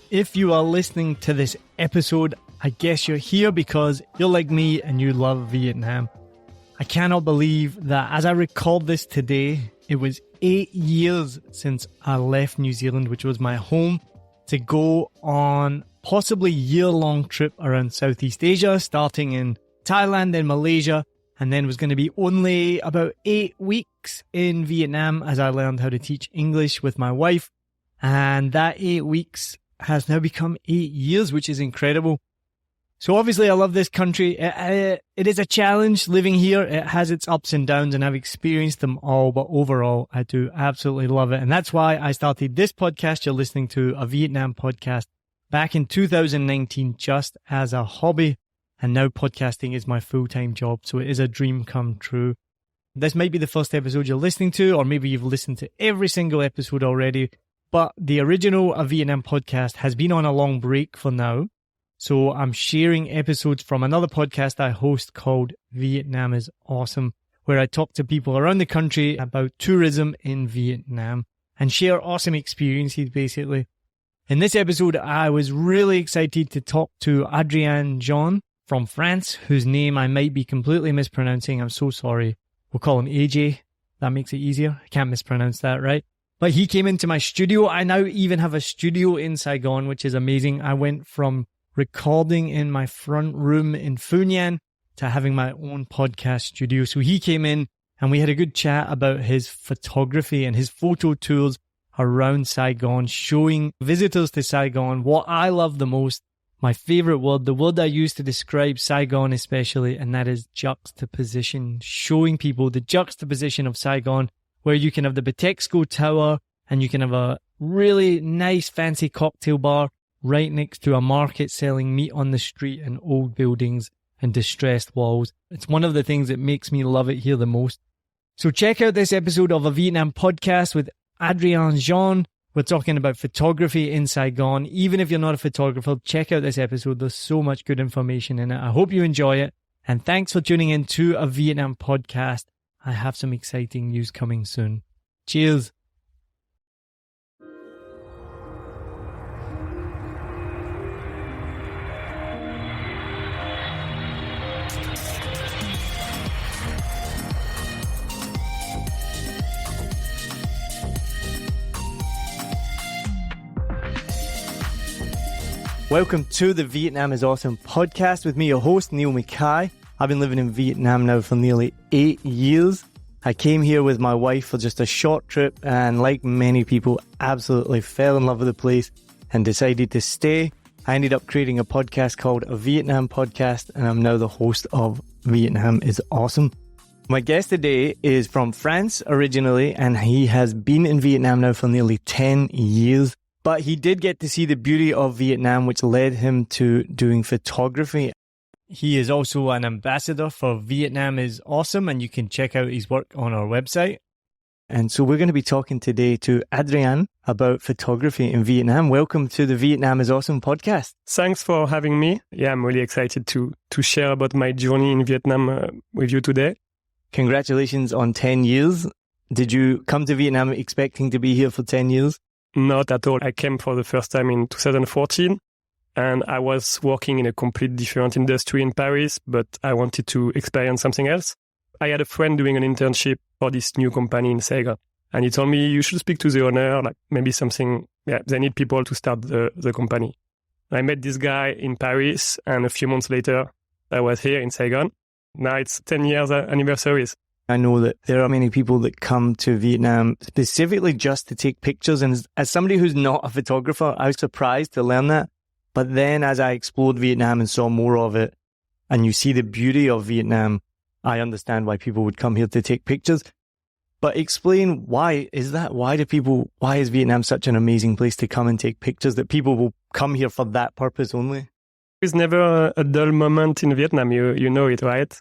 If you are listening to this episode, I guess you're here because you're like me and you love Vietnam. I cannot believe that as I record this today, it was 8 years since I left New Zealand, which was my home, to go on possibly year-long trip around Southeast Asia, starting in Thailand, then Malaysia, and then was going to be only about 8 weeks in Vietnam as I learned how to teach English with my wife. And that 8 weeks has now become 8 years, which is incredible. So obviously I love this country. It is a challenge living here. It has its ups and downs and I've experienced them all, but overall I do absolutely love it. And that's why I started this podcast you're listening to, a Vietnam podcast, back in 2019 just as a hobby. And now podcasting is my full-time job. So it is a dream come true. This might be the first episode you're listening to, or maybe you've listened to every single episode already. But the original A Vietnam podcast has been on a long break for now. So I'm sharing episodes from another podcast I host called Vietnam is Awesome, where I talk to people around the country about tourism in Vietnam and share awesome experiences, basically. In this episode, I was really excited to talk to Adrien from France, whose name I might be completely mispronouncing. I'm so sorry. We'll call him AJ. That makes it easier. I can't mispronounce that, right? But he came into my studio. I now even have a studio in Saigon, which is amazing. I went from recording in my front room in Phu Nhan to having my own podcast studio. So he came in and we had a good chat about his photography and his photo tours around Saigon, showing visitors to Saigon what I love the most. My favorite word, the word I use to describe Saigon especially, and that is juxtaposition, showing people the juxtaposition of Saigon, where you can have the Batexco Tower and you can have a really nice fancy cocktail bar right next to a market selling meat on the street and old buildings and distressed walls. It's one of the things that makes me love it here the most. So check out this episode of a Vietnam podcast with Adrien Jean. We're talking about photography in Saigon. Even if you're not a photographer, check out this episode. There's so much good information in it. I hope you enjoy it. And thanks for tuning in to a Vietnam podcast. I have some exciting news coming soon. Cheers. Welcome to the Vietnam is Awesome podcast with me, your host, Niall Mackay. I've been living in Vietnam now for nearly 8 years. I came here with my wife for just a short trip and like many people, absolutely fell in love with the place and decided to stay. I ended up creating a podcast called A Vietnam Podcast and I'm now the host of Vietnam is Awesome. My guest today is from France originally and he has been in Vietnam now for nearly 10 years. But he did get to see the beauty of Vietnam, which led him to doing photography. He is also an ambassador for Vietnam is Awesome, and you can check out his work on our website. And so we're going to be talking today to Adrien about photography in Vietnam. Welcome to the Vietnam is Awesome podcast. Thanks for having me. Yeah, I'm really excited to share about my journey in Vietnam with you today. Congratulations on 10 years. Did you come to Vietnam expecting to be here for 10 years? Not at all. I came for the first time in 2014 and I was working in a completely different industry in Paris, but I wanted to experience something else. I had a friend doing an internship for this new company in Saigon and he told me you should speak to the owner, like maybe something, they need people to start the company. I met this guy in Paris and a few months later I was here in Saigon. Now it's 10 years anniversaries. I know that there are many people that come to Vietnam specifically just to take pictures. And as somebody who's not a photographer, I was surprised to learn that. But then as I explored Vietnam and saw more of it, and you see the beauty of Vietnam, I understand why people would come here to take pictures. But explain, why is that? Why is Vietnam such an amazing place to come and take pictures that people will come here for that purpose only? There's never a dull moment in Vietnam. You know it, right?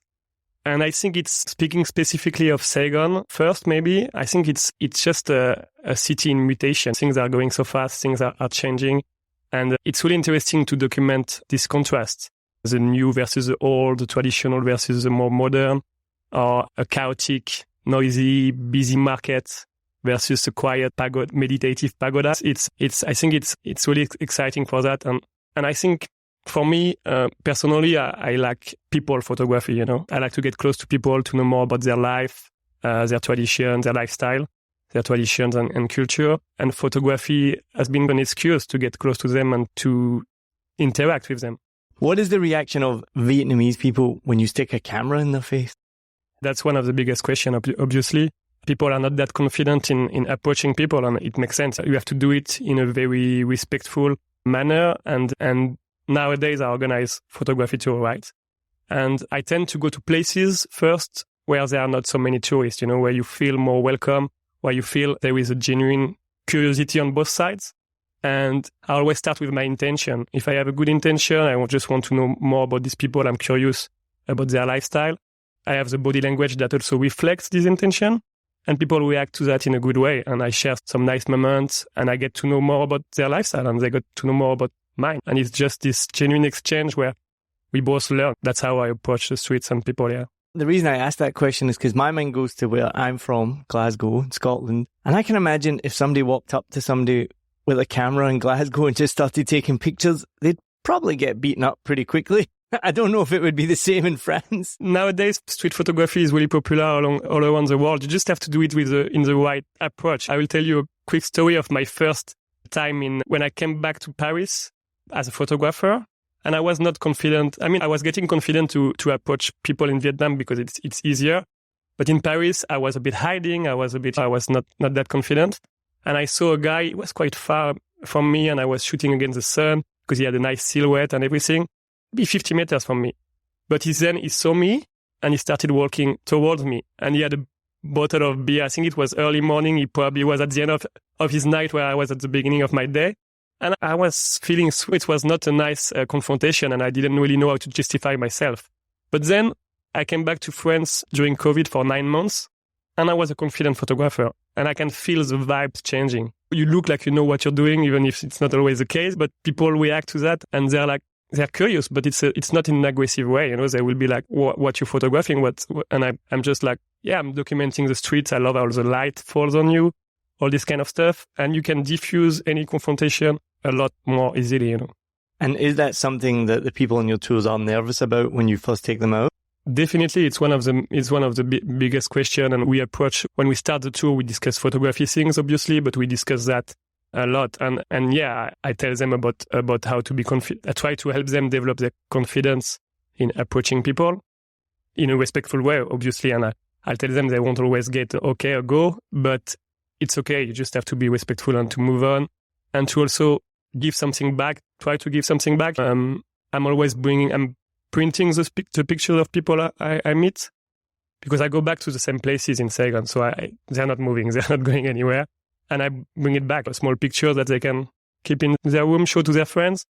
And I think it's speaking specifically of Saigon first, maybe. I think it's just a city in mutation. Things are going so fast, things are changing. And it's really interesting to document this contrast. The new versus the old, the traditional versus the more modern, or a chaotic, noisy, busy market versus a quiet pagoda, meditative pagoda. I think it's really exciting for that. And I think for me, personally, I like people photography, you know. I like to get close to people, to know more about their life, their traditions, their lifestyle, their traditions and culture. And photography has been an excuse to get close to them and to interact with them. What is the reaction of Vietnamese people when you stick a camera in their face? That's one of the biggest questions, obviously. People are not that confident in approaching people, and it makes sense. You have to do it in a very respectful manner, and nowadays I organize photography tour, right? And I tend to go to places first where there are not so many tourists, you know, where you feel more welcome, where you feel there is a genuine curiosity on both sides. And I always start with my intention. If I have a good intention, I just want to know more about these people. I'm curious about their lifestyle. I have the body language that also reflects this intention, and people react to that in a good way. And I share some nice moments, and I get to know more about their lifestyle, and they get to know more about mine. And it's just this genuine exchange where we both learn. That's how I approach the streets and people here. The reason I asked that question is because my mind goes to where I'm from, Glasgow, Scotland. And I can imagine if somebody walked up to somebody with a camera in Glasgow and just started taking pictures, they'd probably get beaten up pretty quickly. I don't know if it would be the same in France. Nowadays, street photography is really popular all around the world. You just have to do it in the right approach. I will tell you a quick story of my first time when I came back to Paris as a photographer. And I was not confident. I mean, I was getting confident to approach people in Vietnam because it's easier. But in Paris, I was a bit hiding. I was not that confident. And I saw a guy, he was quite far from me, and I was shooting against the sun because he had a nice silhouette and everything. Maybe 50 meters from me. But he saw me and he started walking towards me. And he had a bottle of beer. I think it was early morning. He probably was at the end of his night where I was at the beginning of my day. And I was feeling it was not a nice confrontation, and I didn't really know how to justify myself. But then I came back to France during COVID for 9 months, and I was a confident photographer, and I can feel the vibes changing. You look like you know what you're doing, even if it's not always the case, but people react to that, and they're curious, but it's not in an aggressive way. You know, they will be like, what you photographing? And I'm just like, yeah, I'm documenting the streets. I love how the light falls on you, all this kind of stuff. And you can diffuse any confrontation a lot more easily, you know. And is that something that the people on your tours are nervous about when you first take them out? Definitely, it's one of the biggest questions. And when we start the tour, we discuss photography things, obviously, but we discuss that a lot. And yeah, I tell them about how to be confident. I try to help them develop their confidence in approaching people in a respectful way, obviously. And I'll tell them they won't always get okay or go, but it's okay. You just have to be respectful and to move on, and to also give something back. Try to give something back. I'm printing the pictures of people I meet, because I go back to the same places in Saigon. So they're not moving. They're not going anywhere. And I bring it back, a small picture that they can keep in their room, show to their friends.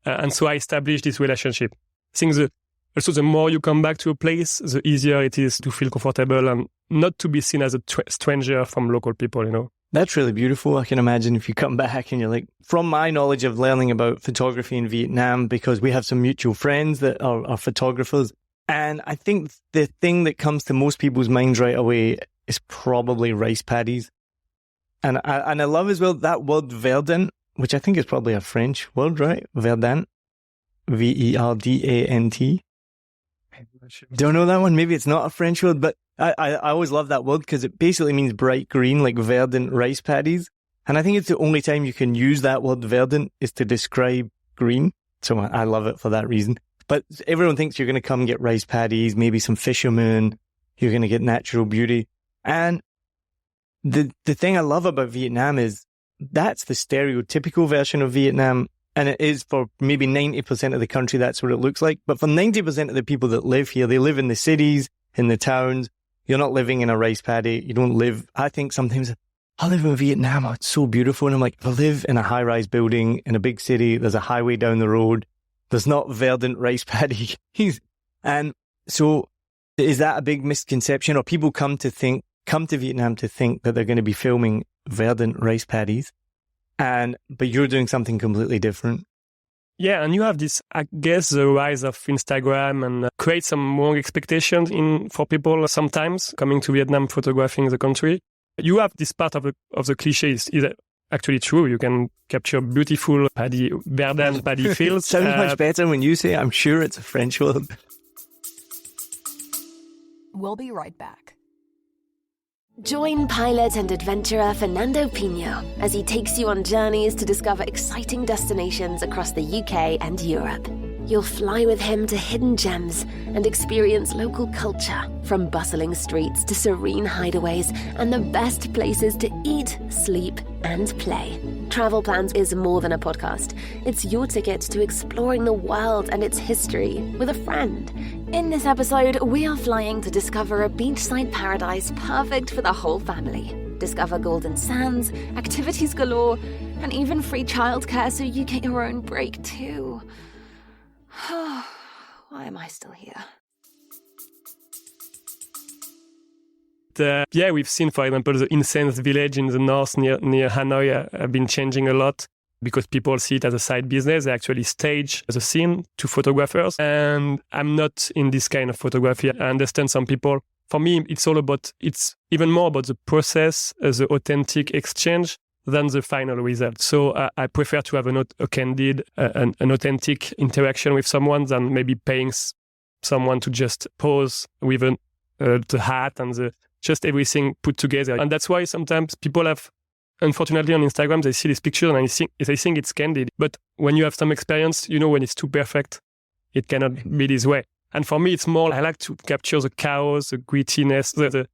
And so I establish this relationship. I think also the more you come back to a place, the easier it is to feel comfortable and not to be seen as a stranger from local people, you know. That's really beautiful. I can imagine if you come back and you're like, from my knowledge of learning about photography in Vietnam, because we have some mutual friends that are photographers. And I think the thing that comes to most people's minds right away is probably rice paddies. And I love as well that word verdant, which I think is probably a French word, right? Verdant. Verdant. Don't know that one. Maybe it's not a French word, but I always love that word because it basically means bright green, like verdant rice paddies. And I think it's the only time you can use that word verdant is to describe green. So I love it for that reason. But everyone thinks you're going to come get rice paddies, maybe some fishermen. You're going to get natural beauty. And the thing I love about Vietnam is that's the stereotypical version of Vietnam. And it is for maybe 90% of the country, that's what it looks like. But for 90% of the people that live here, they live in the cities, in the towns. You're not living in a rice paddy. You don't live, I think sometimes, I live in Vietnam, oh, it's so beautiful. And I'm like, if I live in a high-rise building in a big city, there's a highway down the road. There's not verdant rice paddy. And so is that a big misconception? Or people come to Vietnam to think that they're going to be filming verdant rice paddies? But you're doing something completely different. Yeah, and you have this, I guess, the rise of Instagram and create some wrong expectations for people sometimes coming to Vietnam, photographing the country. You have this part of the cliche is actually true. You can capture beautiful verdant paddy fields. Sounds much better when you say it. I'm sure it's a French word. We'll be right back. Join pilot and adventurer Fernando Pino as he takes you on journeys to discover exciting destinations across the UK and Europe. You'll fly with him to hidden gems and experience local culture, from bustling streets to serene hideaways and the best places to eat, sleep, and play. Travel Plans is more than a podcast. It's your ticket to exploring the world and its history with a friend. In this episode, we are flying to discover a beachside paradise perfect for the whole family. Discover golden sands, activities galore, and even free childcare so you get your own break too. Why am I still here? We've seen, for example, the incense village in the north near Hanoi have been changing a lot because people see it as a side business. They actually stage the scene to photographers. And I'm not in this kind of photography. I understand some people. For me, it's even more about the process, the authentic exchange than the final result. So I prefer to have a candid, an authentic interaction with someone than maybe paying someone to just pose with the hat and just everything put together. And that's why sometimes people have, unfortunately on Instagram, they see this picture and they think it's candid. But when you have some experience, you know when it's too perfect, it cannot be this way. And for me, it's more, I like to capture the chaos, the grittiness,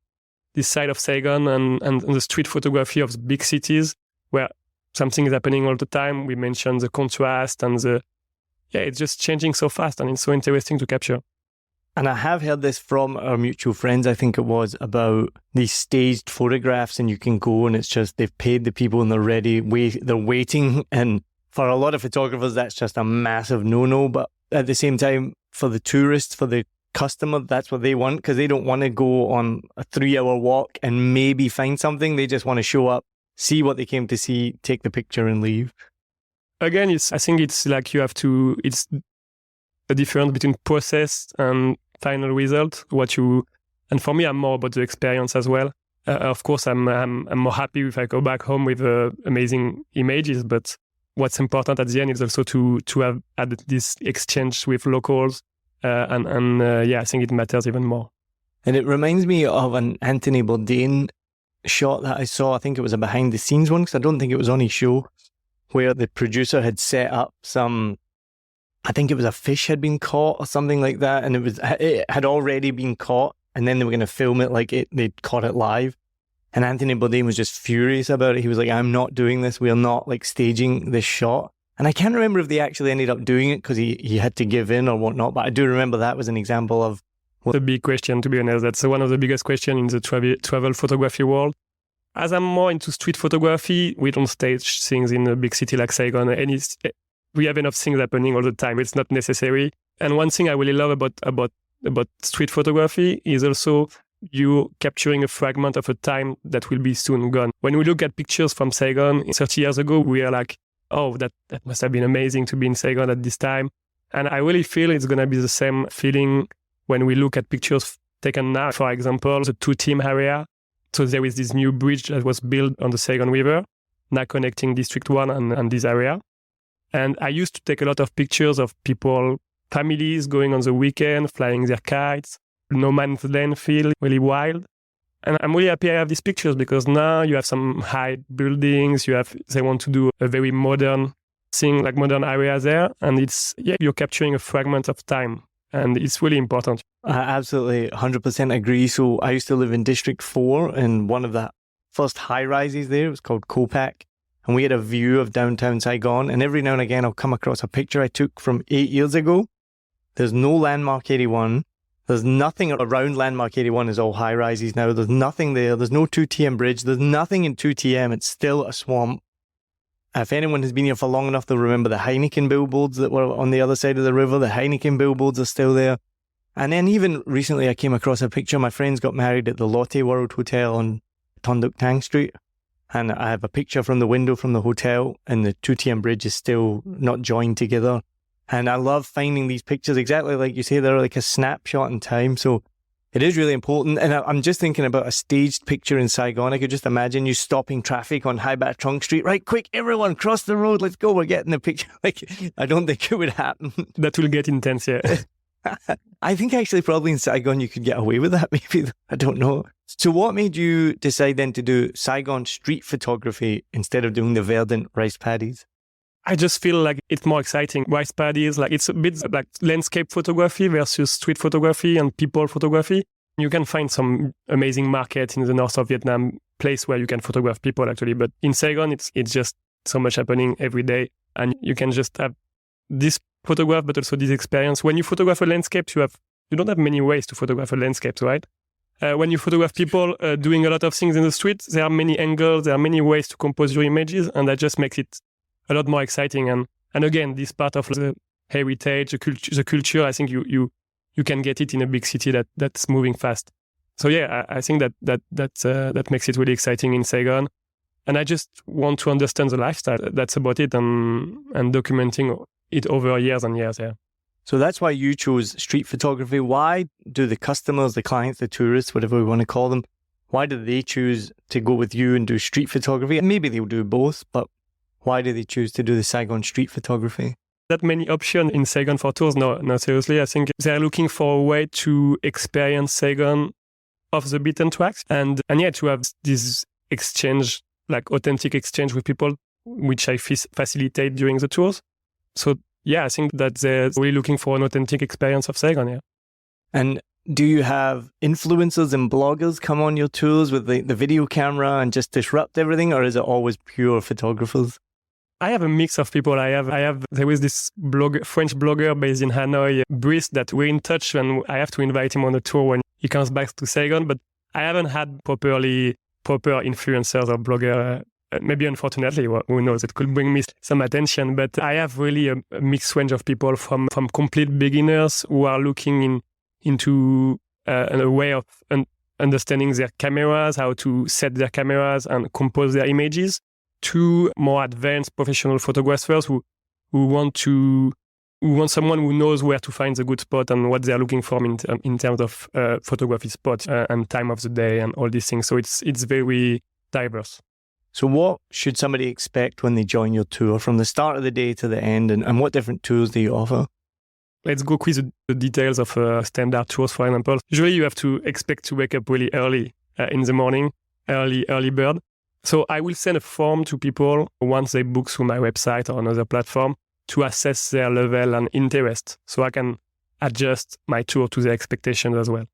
this side of Saigon and the street photography of the big cities where something is happening all the time. We mentioned the contrast and it's just changing so fast and it's so interesting to capture. And I have heard this from our mutual friends, I think it was, about these staged photographs, and you can go and it's just they've paid the people and they're ready, they're waiting. And for a lot of photographers, that's just a massive no-no. But at the same time, for the tourists, for the customer, that's what they want, because they don't want to go on a 3-hour walk and maybe find something. They just want to show up, see what they came to see, take the picture and leave. Again, I think it's like it's the difference between process and final result. And for me, I'm more about the experience as well. Of course, I'm more happy if I go back home with amazing images, but what's important at the end is also to have had this exchange with locals. I think it matters even more. And it reminds me of an Anthony Bourdain shot that I saw. I think it was a behind the scenes one, because I don't think it was on his show, where the producer had set up I think it was a fish had been caught or something like that, and it had already been caught, and then they were going to film it like they'd caught it live. And Anthony Bourdain was just furious about it. He was like, I'm not doing this. We are not like staging this shot. And I can't remember if they actually ended up doing it because he had to give in or whatnot, but I do remember that was an example of... The big question, to be honest. That's one of the biggest questions in the travel photography world. As I'm more into street photography, we don't stage things in a big city like Saigon. And we have enough things happening all the time. It's not necessary. And one thing I really love about street photography is also you capturing a fragment of a time that will be soon gone. When we look at pictures from Saigon 30 years ago, we are like, oh, that must have been amazing to be in Saigon at this time. And I really feel it's going to be the same feeling when we look at pictures taken now. For example, the 2-team area. So there is this new bridge that was built on the Saigon River, now connecting District 1 and this area. And I used to take a lot of pictures of people, families going on the weekend, flying their kites, no man's land feel, really wild. And I'm really happy I have these pictures because now you have some high buildings, they want to do a very modern thing, like modern area there. And you're capturing a fragment of time. And it's really important. I absolutely 100% agree. So I used to live in District 4, and one of the first high-rises there was called Copac. And we had a view of downtown Saigon. And every now and again, I'll come across a picture I took from 8 years ago. There's no Landmark 81. There's nothing around Landmark 81 is all high-rises now. There's nothing there. There's no 2TM bridge. There's nothing in 2TM. It's still a swamp. If anyone has been here for long enough, they'll remember the Heineken billboards that were on the other side of the river. The Heineken billboards are still there. And then even recently I came across a picture. My friends got married at the Lotte World Hotel on Tonduk Tang Street. And I have a picture from the window from the hotel, and the 2TM bridge is still not joined together. And I love finding these pictures, exactly like you say, they're like a snapshot in time. So It is really important. And I'm just thinking about a staged picture in Saigon. I could just imagine you stopping traffic on Hai Ba Trung Street. Right, quick, everyone, cross the road. Let's go. We're getting the picture. Like, I don't think it would happen. That will get intense, yeah. I think actually probably in Saigon you could get away with that maybe. I don't know. So what made you decide then to do Saigon street photography instead of doing the verdant rice paddies? I just feel like it's more exciting. Rice paddies, like it's a bit like landscape photography versus street photography and people photography. You can find some amazing markets in the north of Vietnam, place where you can photograph people actually. But in Saigon, it's just so much happening every day. And you can just have this photograph, but also this experience. When you photograph a landscape, you don't have many ways to photograph a landscape, right? When you photograph people doing a lot of things in the street, there are many angles, there are many ways to compose your images, and that just makes it a lot more exciting. And again, this part of the heritage, the culture, I think you can get it in a big city that's moving fast. So yeah, I think that makes it really exciting in Saigon. And I just want to understand the lifestyle that's about it and documenting it over years and years. Yeah. So that's why you chose street photography. Why do the customers, the clients, the tourists, whatever we want to call them, why do they choose to go with you and do street photography? And maybe they'll do both, but why do they choose to do the Saigon street photography? That many options in Saigon for tours. No, seriously. I think they're looking for a way to experience Saigon off the beaten tracks and yeah, to have this exchange, like authentic exchange with people, which I facilitate during the tours. So yeah, I think that they're really looking for an authentic experience of Saigon, yeah. And do you have influencers and bloggers come on your tours with the video camera and just disrupt everything, or is it always pure photographers? I have a mix of people. There is this French blogger based in Hanoi, Brice, that we're in touch, and I have to invite him on a tour when he comes back to Saigon. But I haven't had proper influencers or blogger. Maybe unfortunately, who knows, it could bring me some attention. But I have really a mixed range of people from complete beginners who are looking into a way of understanding their cameras, how to set their cameras and compose their images, to more advanced professional photographers who want someone who knows where to find the good spot and what they're looking for in terms of photography spots and time of the day and all these things. So it's very diverse. So what should somebody expect when they join your tour from the start of the day to the end, and what different tools do you offer? Let's go quiz the details of standard tours, for example. Usually you have to expect to wake up really early in the morning, early bird. So I will send a form to people once they book through my website or another platform to assess their level and interest, so I can adjust my tour to their expectations as well.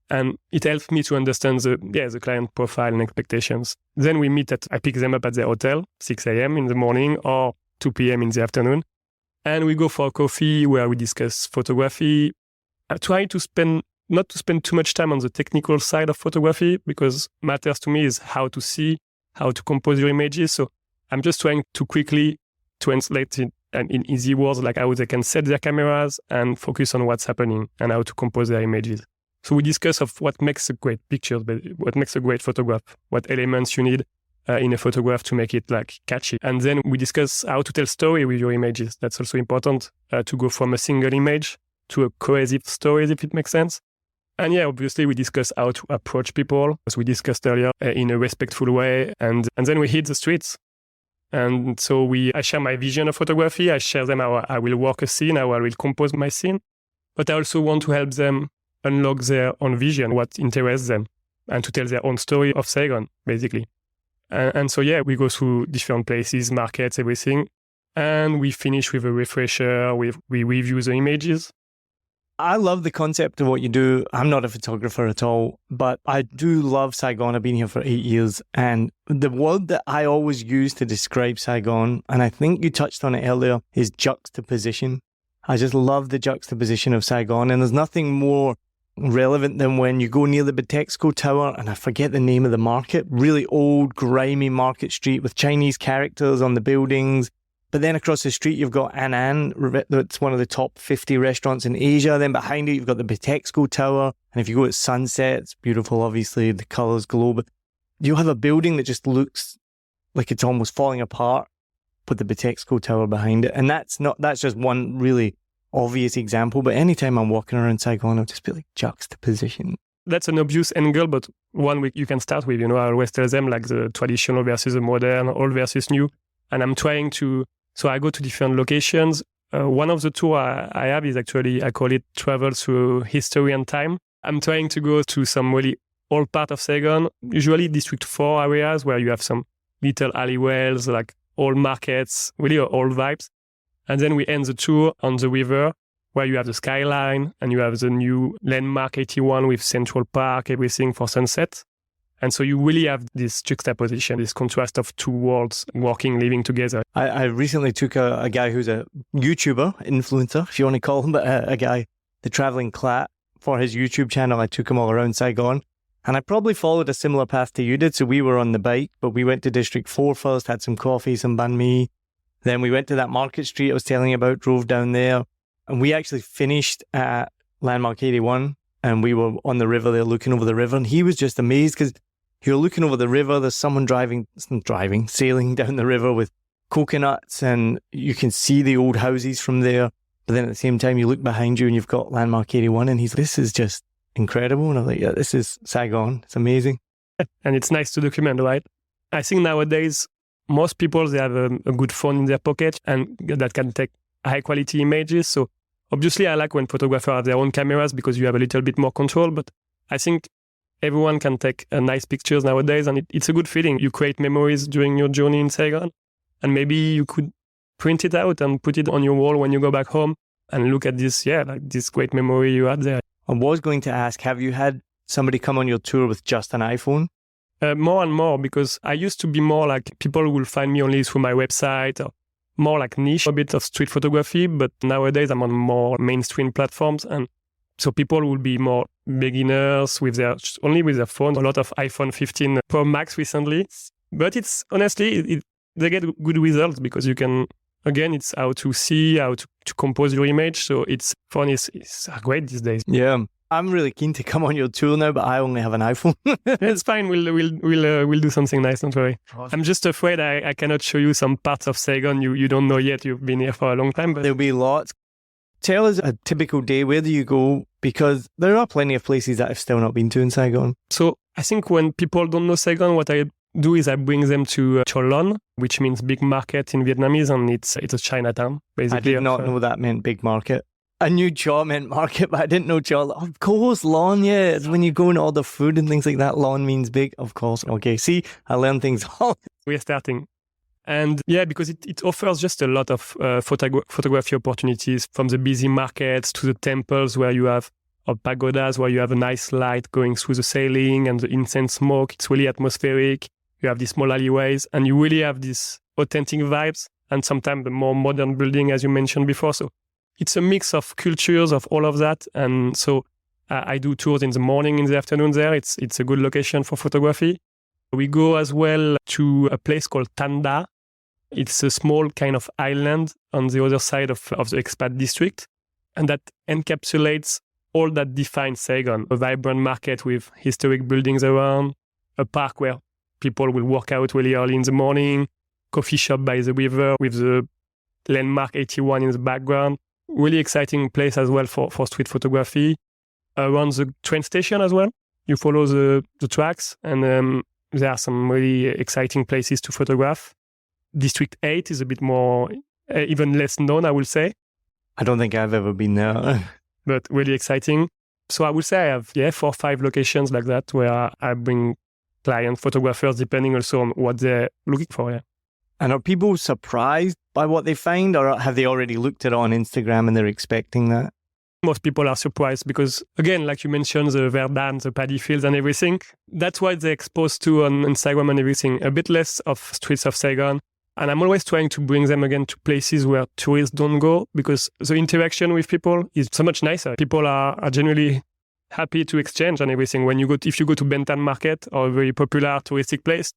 And it helps me to understand the client profile and expectations. Then I pick them up at their hotel, 6 a.m. in the morning or 2 p.m. in the afternoon. And we go for a coffee where we discuss photography. I try not to spend too much time on the technical side of photography, because matters to me is how to see, how to compose your images. So I'm just trying to quickly translate it in easy words, like how they can set their cameras and focus on what's happening and how to compose their images. So we discuss of what makes a great picture, but what makes a great photograph, what elements you need in a photograph to make it like catchy. And then we discuss how to tell story with your images. That's also important, to go from a single image to a cohesive story, if it makes sense. And yeah, obviously we discuss how to approach people, as we discussed earlier, in a respectful way. And then we hit the streets. And so I share my vision of photography. I share them how I will work a scene, how I will compose my scene. But I also want to help them unlock their own vision, what interests them, and to tell their own story of Saigon, basically. And so, yeah, we go through different places, markets, everything. And we finish with a refresher. We review the images. I love the concept of what you do. I'm not a photographer at all, but I do love Saigon. I've been here for 8 years. And the word that I always use to describe Saigon, and I think you touched on it earlier, is juxtaposition. I just love the juxtaposition of Saigon. And there's nothing more relevant than when you go near the Bitexco Tower, and I forget the name of the market, really old, grimy market street with Chinese characters on the buildings. But then across the street, you've got An An, that's one of the top 50 restaurants in Asia. Then behind it, you've got the Bitexco Tower. And if you go at sunset, it's beautiful, obviously, the colours glow. But you have a building that just looks like it's almost falling apart with the Bitexco Tower behind it. And that's just one really obvious example. But anytime I'm walking around Saigon, I'll just be like, juxtaposition. that's an obvious angle, but one you can start with. I always tell them like the traditional versus the modern, old versus new. And I'm trying to, so I go to different locations. One of the tours I have is actually, I call it travel through history and time. I'm trying to go to some really old part of Saigon, usually District 4 areas where you have some little alleyways, like old markets, really old vibes. And then we end the tour on the river where you have the skyline and you have the new landmark 81 with Central Park, everything for sunset. And so you really have this juxtaposition, this contrast of two worlds working, living together. I recently took a guy who's a YouTuber, influencer, if you want to call him, but a guy, the Traveling Clat, for his YouTube channel. I took him all around Saigon. And I probably followed a similar path to you did. So we were on the bike, but we went to District 4 first, had some coffee, some banh mi. Then we went to that market street I was telling you about, drove down there. And we actually finished at Landmark 81. And we were on the river there looking over the river. And he was just amazed because you're looking over the river. There's someone sailing down the river with coconuts. And you can see the old houses from there. But then at the same time, you look behind you and you've got Landmark 81. And this is just incredible. And I'm like, yeah, this is Saigon. It's amazing. And it's nice to document, right? I think nowadays, most people, they have a good phone in their pocket and that can take high quality images. So obviously I like when photographers have their own cameras because you have a little bit more control, but I think everyone can take nice pictures nowadays and it's a good feeling. You create memories during your journey in Saigon and maybe you could print it out and put it on your wall when you go back home and look at this, this great memory you had there. I was going to ask, have you had somebody come on your tour with just an iPhone? More and more, because I used to be more like people will find me only through my website or more like niche, a bit of street photography. But nowadays I'm on more mainstream platforms. And so people will be more beginners only with their phone. A lot of iPhone 15 Pro Max recently. But it's honestly, they get good results because you can, again, it's how to see, how to compose your image. So phone is great these days. Yeah. I'm really keen to come on your tour now, but I only have an iPhone. It's fine. We'll do something nice. Don't worry. Awesome. I'm just afraid I cannot show you some parts of Saigon you don't know yet. You've been here for a long time, but there'll be lots. Tell us a typical day. Where do you go? Because there are plenty of places that I've still not been to in Saigon. So I think when people don't know Saigon, what I do is I bring them to Cholon, which means big market in Vietnamese, and it's a Chinatown, basically. I did not know that meant big market. I knew Chaw meant market, but I didn't know Chaw. Of course, lawn, yeah. It's when you go and order food and things like that, lawn means big, of course. Okay, see, I learned things all. We're starting. And yeah, because it offers just a lot of photography opportunities, from the busy markets to the temples where you have, or pagodas where you have a nice light going through the ceiling and the incense smoke. It's really atmospheric. You have these small alleyways and you really have these authentic vibes and sometimes the more modern building, as you mentioned before. So it's a mix of cultures, of all of that. And so I do tours in the morning, in the afternoon there. It's a good location for photography. We go as well to a place called Tanda. It's a small kind of island on the other side of the expat district. And that encapsulates all that defines Saigon. A vibrant market with historic buildings around, a park where people will work out really early in the morning, coffee shop by the river with the landmark 81 in the background. Really exciting place as well for street photography. Around the train station as well, you follow the tracks and there are some really exciting places to photograph. District 8 is a bit more, even less known, I will say. I don't think I've ever been there. But really exciting. So I would say I have 4 or 5 locations like that where I bring client photographers depending also on what they're looking for. Yeah. And are people surprised by what they find, or have they already looked at it on Instagram and they're expecting that? Most people are surprised because, again, like you mentioned, the Verdun, the paddy fields and everything, that's what they're exposed to on Instagram and everything. A bit less of streets of Saigon. And I'm always trying to bring them again to places where tourists don't go because the interaction with people is so much nicer. People are generally happy to exchange and everything. If you go to Bentan Market or a very popular touristic place,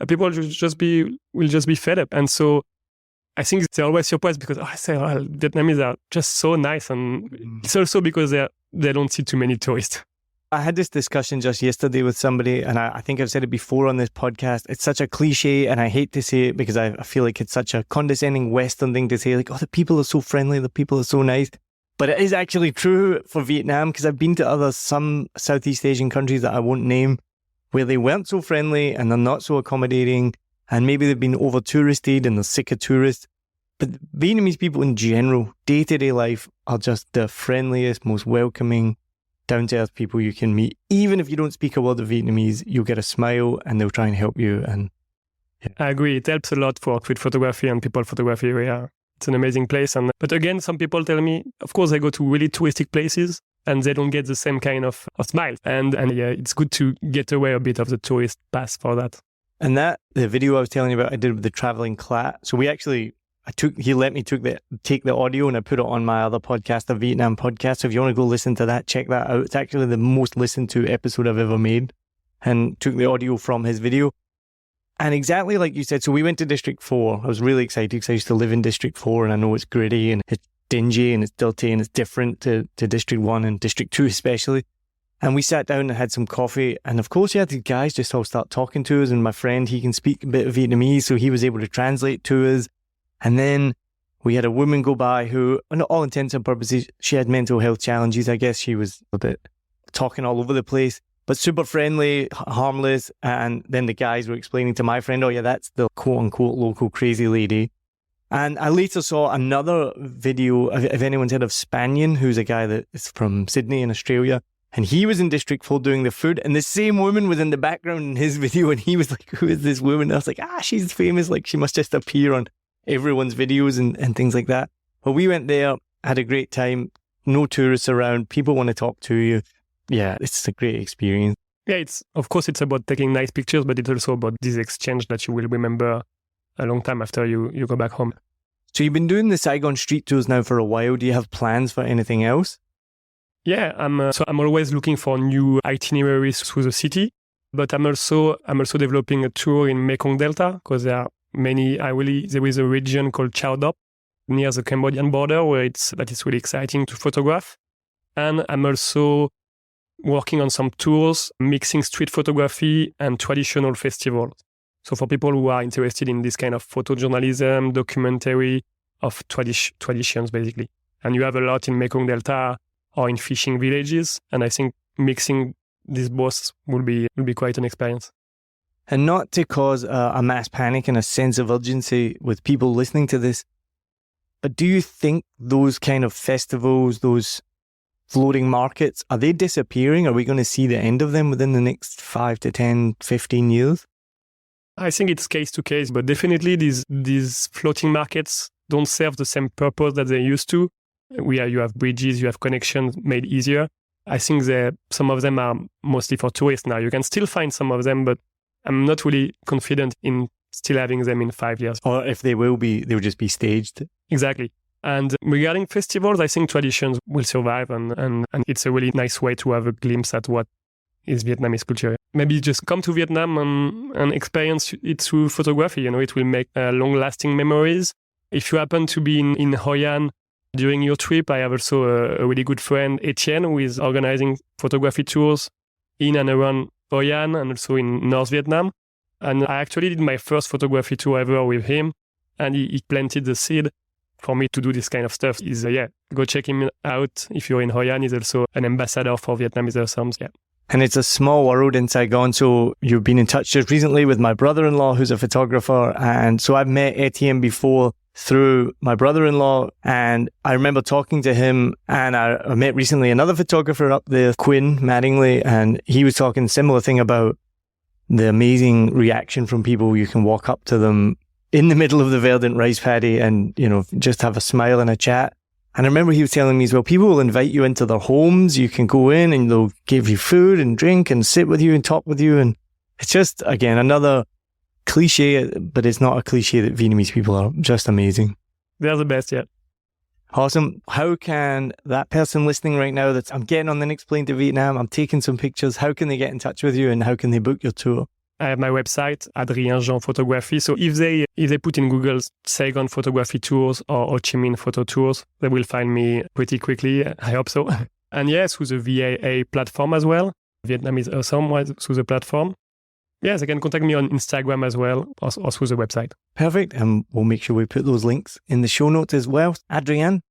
people will just be fed up. And so I think they're always surprised because Vietnamese are just so nice. And it's also because they don't see too many tourists. I had this discussion just yesterday with somebody, and I think I've said it before on this podcast. It's such a cliche, and I hate to say it because I feel like it's such a condescending Western thing to say, like, oh, the people are so friendly, the people are so nice. But it is actually true for Vietnam, because I've been to some Southeast Asian countries that I won't name, where they weren't so friendly and they're not so accommodating, and maybe they've been over touristed and they're sick of tourists. But Vietnamese people in general, day-to-day life, are just the friendliest, most welcoming, down-to-earth people you can meet. Even if you don't speak a word of Vietnamese, you'll get a smile and they'll try and help you. And I agree. It helps a lot for street photography and people photography area. It's an amazing place. But again, some people tell me, of course, they go to really touristic places and they don't get the same kind of smile. And yeah, it's good to get away a bit of the tourist pass for that. And the video I was telling you about, I did with the traveling clat. So he let me take the audio and I put it on my other podcast, the Vietnam podcast. So if you want to go listen to that, check that out. It's actually the most listened to episode I've ever made, and took the audio from his video. And exactly like you said, so we went to District 4. I was really excited because I used to live in District 4 and I know it's gritty and it's dingy and it's dirty and it's different to District 1 and District 2 especially. And we sat down and had some coffee. And of course, you had these guys just all start talking to us. And my friend, he can speak a bit of Vietnamese, so he was able to translate to us. And then we had a woman go by who, on all intents and purposes, she had mental health challenges. I guess she was a bit talking all over the place, but super friendly, harmless. And then the guys were explaining to my friend, oh yeah, that's the quote-unquote local crazy lady. And I later saw another video, if anyone's heard of Spanian, who's a guy that is from Sydney in Australia. And he was in District 4 doing the food. And the same woman was in the background in his video. And he was like, who is this woman? And I was like, she's famous. Like, she must just appear on everyone's videos and things like that. But we went there, had a great time. No tourists around. People want to talk to you. Yeah, it's a great experience. Yeah, of course it's about taking nice pictures, but it's also about this exchange that you will remember a long time after you go back home. So you've been doing the Saigon street tours now for a while. Do you have plans for anything else? Yeah, I'm always looking for new itineraries through the city, but I'm also developing a tour in Mekong Delta, because there are there is a region called Chao Dop near the Cambodian border where it's really exciting to photograph. And I'm also working on some tours mixing street photography and traditional festivals. So for people who are interested in this kind of photojournalism, documentary of traditions, basically. And you have a lot in Mekong Delta or in fishing villages. And I think mixing these both will be quite an experience. And not to cause a mass panic and a sense of urgency with people listening to this, but do you think those kind of festivals, those floating markets, are they disappearing? Are we going to see the end of them within the next 5 to 10, 15 years? I think it's case to case, but definitely these floating markets don't serve the same purpose that they used to. You have bridges, you have connections made easier. I think some of them are mostly for tourists now. You can still find some of them, but I'm not really confident in still having them in 5 years. Or if they will be, they'll just be staged. Exactly. And regarding festivals, I think traditions will survive, and it's a really nice way to have a glimpse at what is Vietnamese culture. Maybe just come to Vietnam and experience it through photography. It will make long-lasting memories. If you happen to be in Hoi An during your trip, I have also a really good friend, Adrien, who is organizing photography tours in and around Hoi An and also in North Vietnam. And I actually did my first photography tour ever with him, and he planted the seed for me to do this kind of stuff. Go check him out. If you're in Hoi An, he's also an ambassador for Vietnamese Awesome. Yeah. And it's a small world in Saigon. So you've been in touch just recently with my brother-in-law, who's a photographer. And so I've met Adrien before through my brother-in-law. And I remember talking to him, and I met recently another photographer up there, Quinn Mattingly, and he was talking a similar thing about the amazing reaction from people. You can walk up to them in the middle of the verdant rice paddy and, just have a smile and a chat. And I remember he was telling me as well, people will invite you into their homes. You can go in and they'll give you food and drink and sit with you and talk with you. And it's just, again, another cliche, but it's not a cliche that Vietnamese people are just amazing. They're the best yet. Awesome. How can that person listening right now I'm getting on the next plane to Vietnam, I'm taking some pictures, how can they get in touch with you and how can they book your tour? I have my website, Adrien Jean Photography. So if they put in Google Saigon Photography Tours or Ho Chi Minh Photo Tours, they will find me pretty quickly. I hope so. And yes, through the VAA platform as well. Vietnamese Awesome through the platform. Yes, they can contact me on Instagram as well or through the website. Perfect. And we'll make sure we put those links in the show notes as well. Adrien,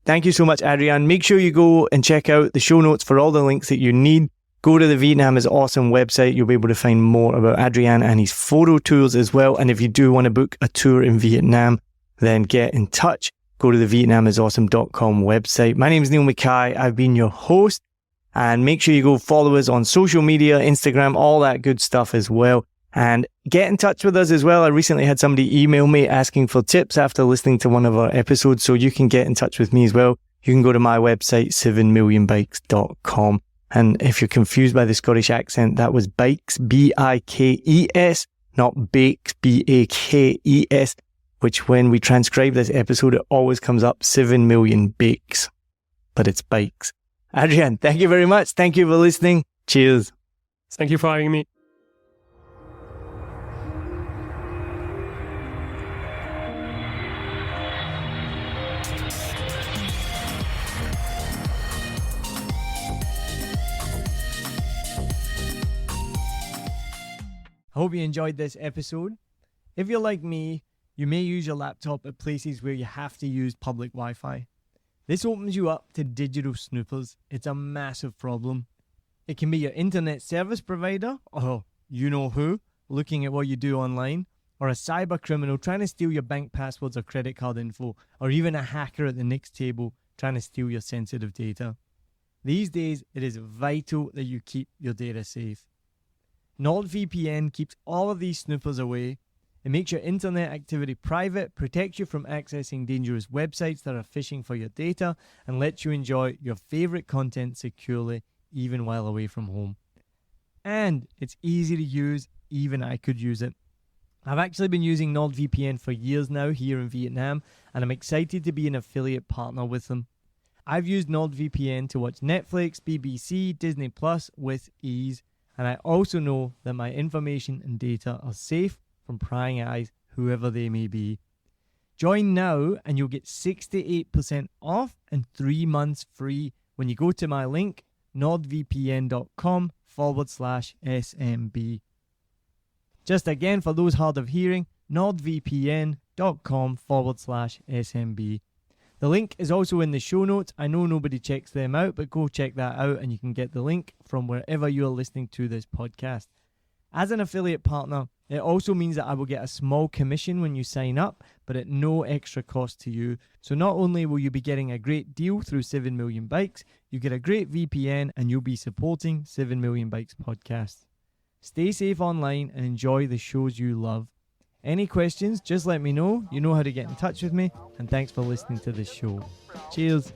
Thank you so much, Adrien. Make sure you go and check out the show notes for all the links that you need. Go to the Vietnam is Awesome website. You'll be able to find more about Adrien and his photo tours as well. And if you do want to book a tour in Vietnam, then get in touch. Go to the vietnamisawesome.com website. My name is Niall Mackay. I've been your host. And make sure you go follow us on social media, Instagram, all that good stuff as well. And get in touch with us as well. I recently had somebody email me asking for tips after listening to one of our episodes, so you can get in touch with me as well. You can go to my website, 7millionbikes.com. And if you're confused by the Scottish accent, that was bikes, B-I-K-E-S, not bakes, B-A-K-E-S, which when we transcribe this episode, it always comes up 7 million bakes, but it's bikes. Adrien, thank you very much. Thank you for listening. Cheers. Thank you for having me. I hope you enjoyed this episode. If you're like me, you may use your laptop at places where you have to use public Wi-Fi. This opens you up to digital snoopers. It's a massive problem. It can be your internet service provider, or you know who, looking at what you do online, or a cyber criminal trying to steal your bank passwords or credit card info, or even a hacker at the next table trying to steal your sensitive data. These days, it is vital that you keep your data safe. NordVPN keeps all of these snoopers away. It makes your internet activity private, protects you from accessing dangerous websites that are phishing for your data, and lets you enjoy your favorite content securely, even while away from home. And it's easy to use, even I could use it. I've actually been using NordVPN for years now here in Vietnam, and I'm excited to be an affiliate partner with them. I've used NordVPN to watch Netflix, BBC, Disney Plus with ease. And I also know that my information and data are safe from prying eyes, whoever they may be. Join now and you'll get 68% off and 3 months free when you go to my link, nordvpn.com/SMB. Just again, for those hard of hearing, nordvpn.com/SMB. The link is also in the show notes. I know nobody checks them out, but go check that out and you can get the link from wherever you're listening to this podcast. As an affiliate partner, it also means that I will get a small commission when you sign up, but at no extra cost to you. So not only will you be getting a great deal through 7 Million Bikes, you get a great VPN and you'll be supporting 7 Million Bikes podcast. Stay safe online and enjoy the shows you love. Any questions, just let me know. You know how to get in touch with me. And thanks for listening to this show. Cheers.